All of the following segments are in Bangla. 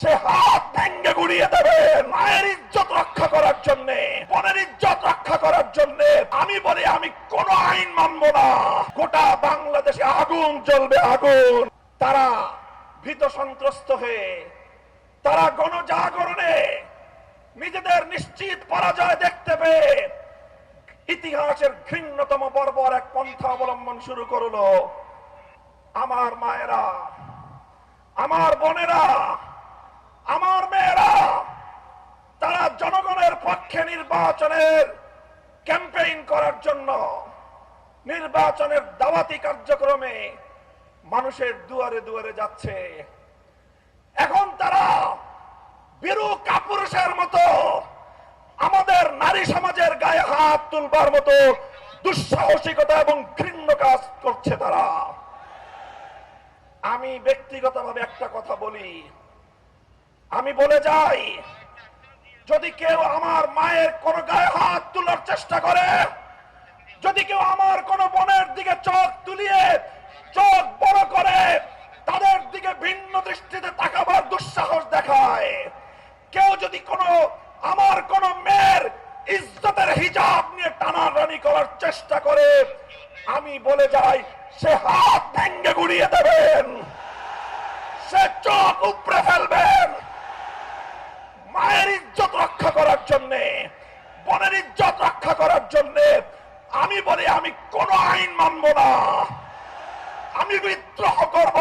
সে হাত ভেঙে গুড়িয়ে দেবে মায়ের ইজ্জত রক্ষা করার জন্য, বোনের ইজ্জত রক্ষা করার জন্য। আমি বলি আমি কোন আইন মানব না। গোটা বাংলাদেশে আগুন জ্বলবে, আগুন। তারা ভীত সন্ত্রস্ত হয়ে, তারা গণজাগরণে নিজেদের নিশ্চিত পরাজয় দেখতে পেয়ে ইতিহাসের ঘৃণ্যতম বর্বর এক পন্থা অবলম্বন শুরু করলো। আমার মায়েরা, আমার বোনেরা, আমার মেয়েরা, তারা জনগণের পক্ষে নির্বাচনের ক্যাম্পেইন করার জন্য, নির্বাচনের দাওয়াতি কার্যক্রমে মানুষের দুয়ারে দুয়ারে যাচ্ছে। এখন তারা বীরু কাপুরুষের মতো আমাদের নারী সমাজের গায়ে হাত তুলবার মতো দুঃসাহসিকতা এবং ঘৃণ্য কাজ করছে তারা। আমি ব্যক্তিগতভাবে একটা কথা বলি, আমি বলে যাই, যদি কেউ আমার মায়ের কোন গায়ে হাত তোলার চেষ্টা করে, যদি কেউ আমার কোন বোনের দিকে চোখ তুলিয়ে চোখ বড় করে তাদের দিকে ভিন্ন দৃষ্টিতে তাকাবার দুঃসাহস দেখায়, কেউ যদি আমার কোন মেয়ের ইজ্জতের হিজাব নিয়ে টানাটানি করার চেষ্টা করে, আমি বলে যাই সে হাত ভেঙে গুড়িয়ে দেবেন, সে চোখ উপড়ে ফেলবেন। মায়ের ইজ্জত রক্ষা করার জন্য, বোনের ইজ্জত রক্ষা করার জন্য আমি বলি আমি কোন আইন মানব না। আমি বিদ্রোহ করব।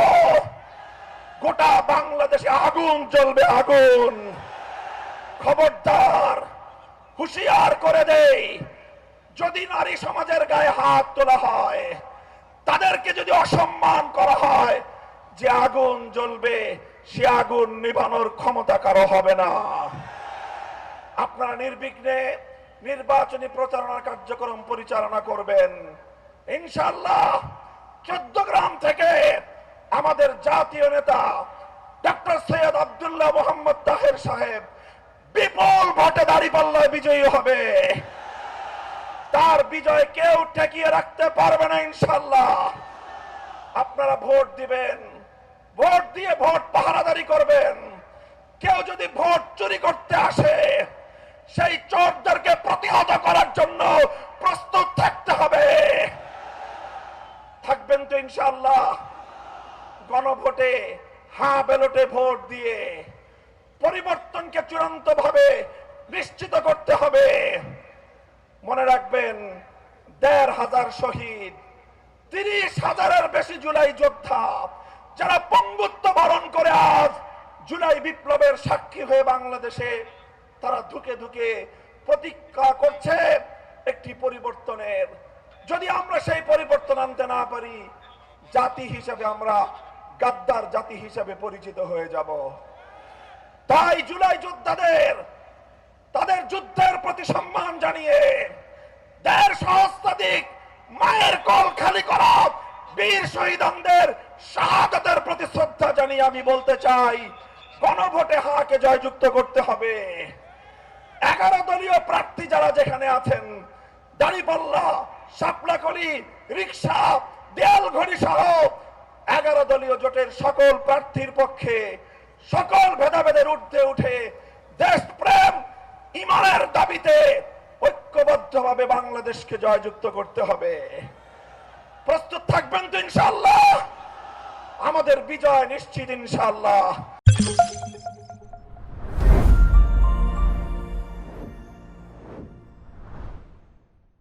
গোটা বাংলাদেশে আগুন জ্বলবে, আগুন। খবরদার, হুঁশিয়ার করে দেই, যদি নারী সমাজের গায়ে হাত তোলা হয়, তাদেরকে যদি অসম্মান করা হয়, যে আগুন জ্বলবে সে আগুন নিভানোর ক্ষমতা কারো হবে না। আপনারা নির্বিঘ্নে নির্বাচনী প্রচারণা কার্যক্রম পরিচালনা করবেন ইনশাআল্লাহ। 14 গ্রাম থেকে আমাদের জাতীয় নেতা ডক্টর সৈয়দ আব্দুল্লাহ মোহাম্মদ তাহের সাহেব বিপুল ভোটে দাঁড়িপাল্লায় বিজয়ী হবে। তার বিজয় কেউ ঠেকিয়ে রাখতে পারবে না ইনশাআল্লাহ। আপনারা ভোট দিবেন, ভোট দিয়ে ভোট পাহারাদারি করবেন। কেউ যদি ভোট চুরি করতে আসে, সেই চোরদেরকে প্রতিহত করার জন্য প্রস্তুত থাকতে হবে। থাকবেন তো ইনশাআল্লাহ? গণভোটে, হ্যাঁ ব্যালটে ভোট দিয়ে পরিবর্তনকে চূড়ান্ত ভাবে নিশ্চিত করতে হবে। মনে রাখবেন, ১৫০০ শহীদ, ৩০,০০০-এর বেশি জুলাই যোদ্ধা যারা পঙ্গুত্ব বরণ করে আজ জুলাই বিপ্লবের সাক্ষী হয়ে বাংলাদেশে তারা ধুকে ধুকে প্রতীক্ষা করছে একটি পরিবর্তনের। যদি আমরা সেই পরিবর্তন আনতে না পারি, জাতি হিসেবে আমরা গাদ্দার জাতি হিসেবে পরিচিত হয়ে যাব। তাই জুলাই যোদ্ধাদের তাদের যুদ্ধের প্রতি সম্মান জানিয়ে ১৫০ সহস্রাধিক মায়ের কোল খালি করা বীর শহীদদের শাহাদাতের প্রতি শ্রদ্ধা জানিয়ে আমি বলতে চাই, গণভোটে হাকে জয়যুক্ত করতে হবে। 11 দলীয় প্রার্থী যারা যেখানে আছেন, দাঁড়িপাল্লা, শাপলাকলি, রিকশা, দেয়ালঘড়ি সহ 11 দলীয় জোটের সকল প্রার্থীর পক্ষে সকল ভেদাভেদের ঊর্ধ্বে উঠে দেশপ্রেম, ইমানের দাবিতে ঐক্যবদ্ধভাবে বাংলাদেশকে জয়যুক্ত করতে হবে। প্রস্তুত থাকবেন তো ইনশাআল্লাহ? আমাদের বিজয় নিশ্চিত ইনশাআল্লাহ।